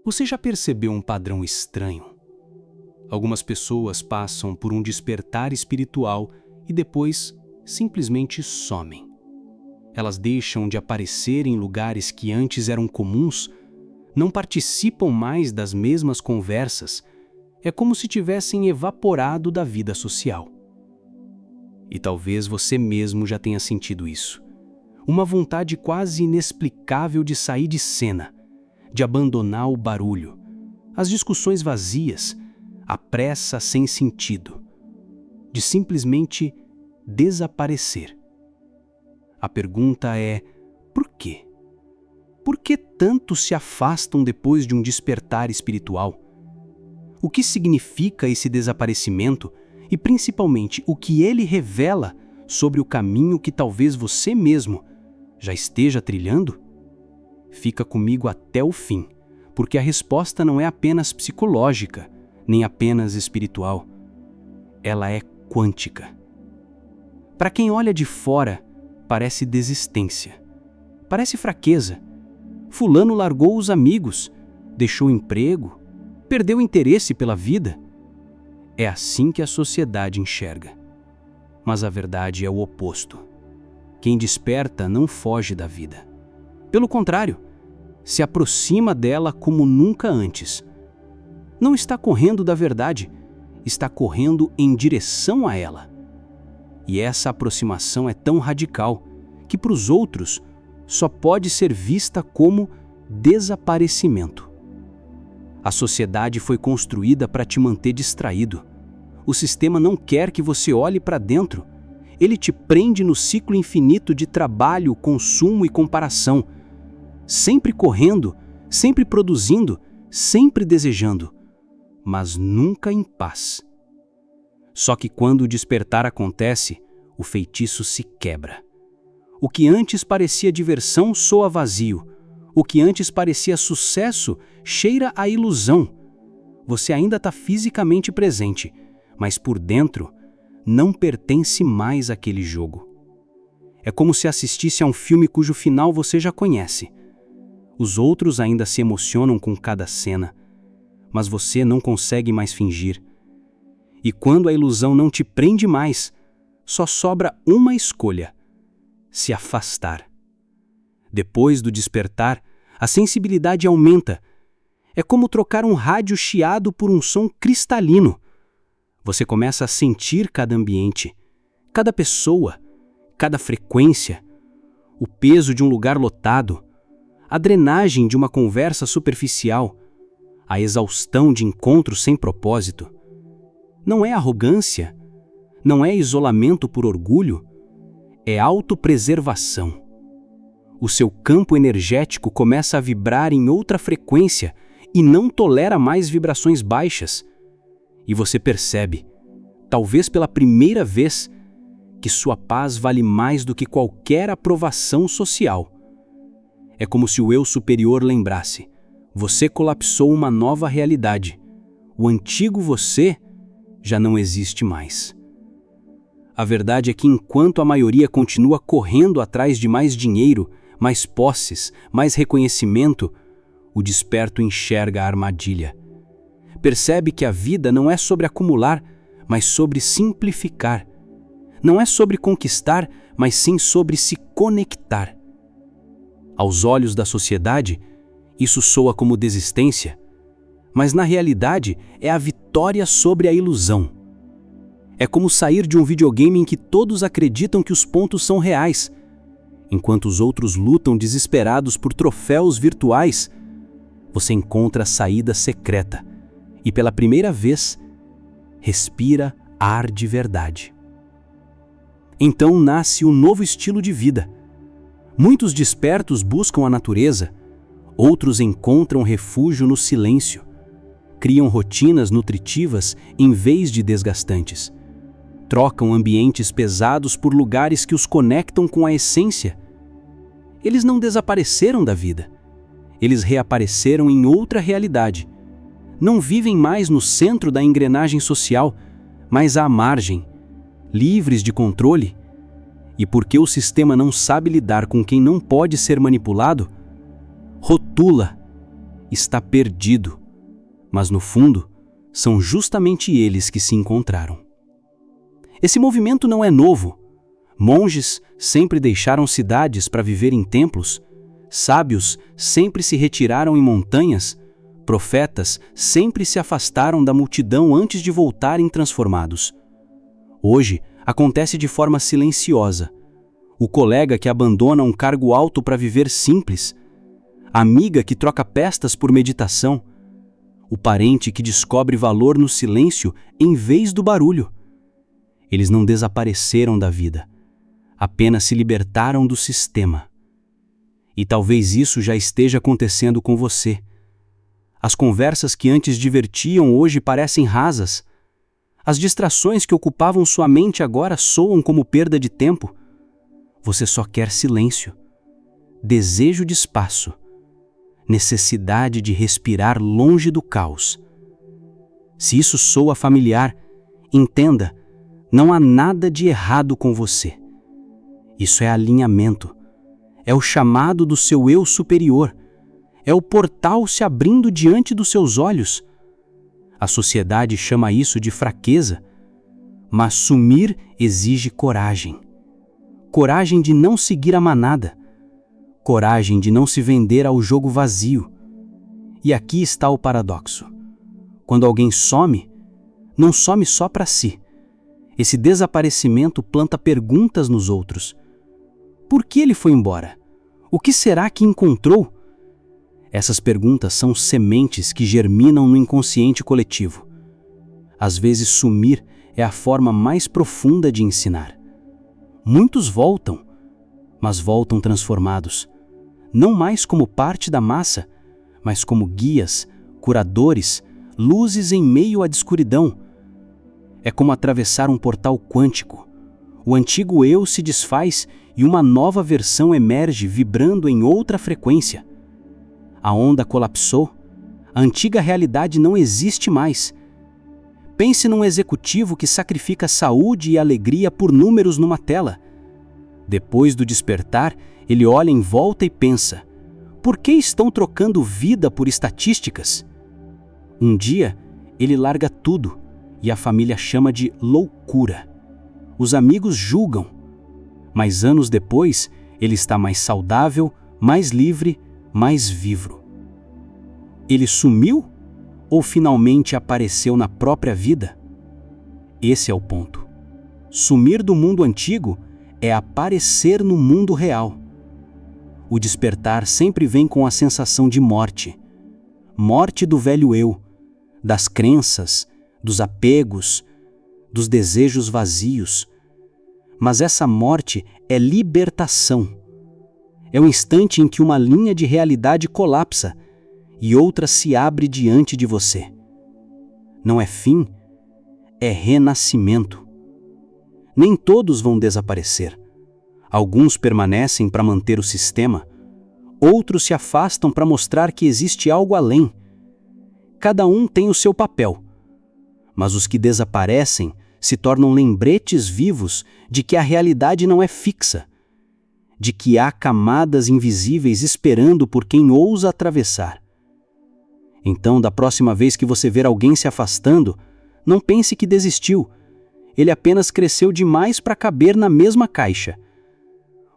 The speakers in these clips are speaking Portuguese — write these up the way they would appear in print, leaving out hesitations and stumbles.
Você já percebeu um padrão estranho? Algumas pessoas passam por um despertar espiritual e depois simplesmente somem. Elas deixam de aparecer em lugares que antes eram comuns, não participam mais das mesmas conversas, é como se tivessem evaporado da vida social. E talvez você mesmo já tenha sentido isso. Uma vontade quase inexplicável de sair de cena, de abandonar o barulho, as discussões vazias, a pressa sem sentido, de simplesmente desaparecer. A pergunta é: por quê? Por que tanto se afastam depois de um despertar espiritual? O que significa esse desaparecimento e, principalmente, o que ele revela sobre o caminho que talvez você mesmo já esteja trilhando? Fica comigo até o fim, porque a resposta não é apenas psicológica, nem apenas espiritual. Ela é quântica. Para quem olha de fora, parece desistência, parece fraqueza. Fulano largou os amigos, deixou o emprego, perdeu o interesse pela vida. É assim que a sociedade enxerga. Mas a verdade é o oposto. Quem desperta não foge da vida. Pelo contrário, se aproxima dela como nunca antes. Não está correndo da verdade, está correndo em direção a ela. E essa aproximação é tão radical que para os outros só pode ser vista como desaparecimento. A sociedade foi construída para te manter distraído. O sistema não quer que você olhe para dentro. Ele te prende no ciclo infinito de trabalho, consumo e comparação. Sempre correndo, sempre produzindo, sempre desejando, mas nunca em paz. Só que quando o despertar acontece, o feitiço se quebra. O que antes parecia diversão soa vazio. O que antes parecia sucesso cheira a ilusão. Você ainda está fisicamente presente, mas por dentro não pertence mais àquele jogo. É como se assistisse a um filme cujo final você já conhece. Os outros ainda se emocionam com cada cena, mas você não consegue mais fingir. E quando a ilusão não te prende mais, só sobra uma escolha: se afastar. Depois do despertar, a sensibilidade aumenta. É como trocar um rádio chiado por um som cristalino. Você começa a sentir cada ambiente, cada pessoa, cada frequência, o peso de um lugar lotado, a drenagem de uma conversa superficial, a exaustão de encontros sem propósito. Não é arrogância, não é isolamento por orgulho, é autopreservação. O seu campo energético começa a vibrar em outra frequência e não tolera mais vibrações baixas. E você percebe, talvez pela primeira vez, que sua paz vale mais do que qualquer aprovação social. É como se o eu superior lembrasse: você colapsou uma nova realidade. O antigo você já não existe mais. A verdade é que enquanto a maioria continua correndo atrás de mais dinheiro, mais posses, mais reconhecimento, o desperto enxerga a armadilha. Percebe que a vida não é sobre acumular, mas sobre simplificar. Não é sobre conquistar, mas sim sobre se conectar. Aos olhos da sociedade, isso soa como desistência, mas na realidade é a vitória sobre a ilusão. É como sair de um videogame em que todos acreditam que os pontos são reais, enquanto os outros lutam desesperados por troféus virtuais. Você encontra a saída secreta e, pela primeira vez, respira ar de verdade. Então nasce um novo estilo de vida. Muitos despertos buscam a natureza, outros encontram refúgio no silêncio, criam rotinas nutritivas em vez de desgastantes, trocam ambientes pesados por lugares que os conectam com a essência. Eles não desapareceram da vida, eles reapareceram em outra realidade. Não vivem mais no centro da engrenagem social, mas à margem, livres de controle. E porque o sistema não sabe lidar com quem não pode ser manipulado, rotula está perdido, mas no fundo, são justamente eles que se encontraram. Esse movimento não é novo. Monges sempre deixaram cidades para viver em templos, sábios sempre se retiraram em montanhas, profetas sempre se afastaram da multidão antes de voltarem transformados. Hoje, acontece de forma silenciosa. O colega que abandona um cargo alto para viver simples, a amiga que troca pestas por meditação, o parente que descobre valor no silêncio em vez do barulho. Eles não desapareceram da vida, apenas se libertaram do sistema. E talvez isso já esteja acontecendo com você. As conversas que antes divertiam hoje parecem rasas. As distrações que ocupavam sua mente agora soam como perda de tempo. Você só quer silêncio, desejo de espaço, necessidade de respirar longe do caos. Se isso soa familiar, entenda, não há nada de errado com você. Isso é alinhamento, é o chamado do seu eu superior, é o portal se abrindo diante dos seus olhos. A sociedade chama isso de fraqueza, mas sumir exige coragem. Coragem de não seguir a manada, coragem de não se vender ao jogo vazio. E aqui está o paradoxo. Quando alguém some, não some só para si. Esse desaparecimento planta perguntas nos outros. Por que ele foi embora? O que será que encontrou? Essas perguntas são sementes que germinam no inconsciente coletivo. Às vezes, sumir é a forma mais profunda de ensinar. Muitos voltam, mas voltam transformados, não mais como parte da massa, mas como guias, curadores, luzes em meio à escuridão. É como atravessar um portal quântico. O antigo eu se desfaz e uma nova versão emerge vibrando em outra frequência. A onda colapsou, a antiga realidade não existe mais. Pense num executivo que sacrifica saúde e alegria por números numa tela. Depois do despertar, ele olha em volta e pensa: por que estão trocando vida por estatísticas? Um dia, ele larga tudo e a família chama de loucura. Os amigos julgam, mas anos depois, ele está mais saudável, mais livre, mais vivo. Ele sumiu ou finalmente apareceu na própria vida? Esse é o ponto. Sumir do mundo antigo é aparecer no mundo real. O despertar sempre vem com a sensação de morte. Morte do velho eu, das crenças, dos apegos, dos desejos vazios. Mas essa morte é libertação. É o instante em que uma linha de realidade colapsa e outra se abre diante de você. Não é fim, é renascimento. Nem todos vão desaparecer. Alguns permanecem para manter o sistema, outros se afastam para mostrar que existe algo além. Cada um tem o seu papel, mas os que desaparecem se tornam lembretes vivos de que a realidade não é fixa, de que há camadas invisíveis esperando por quem ousa atravessar. Então, da próxima vez que você ver alguém se afastando, não pense que desistiu. Ele apenas cresceu demais para caber na mesma caixa.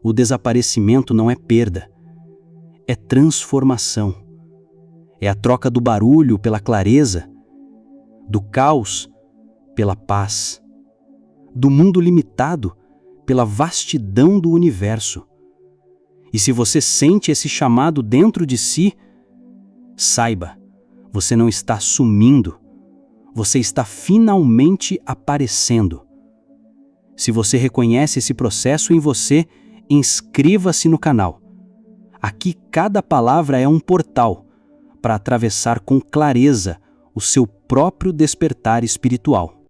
O desaparecimento não é perda, é transformação. É a troca do barulho pela clareza, do caos pela paz, do mundo limitado pela vastidão do universo. E se você sente esse chamado dentro de si, saiba, você não está sumindo, você está finalmente aparecendo. Se você reconhece esse processo em você, inscreva-se no canal. Aqui cada palavra é um portal para atravessar com clareza o seu próprio despertar espiritual.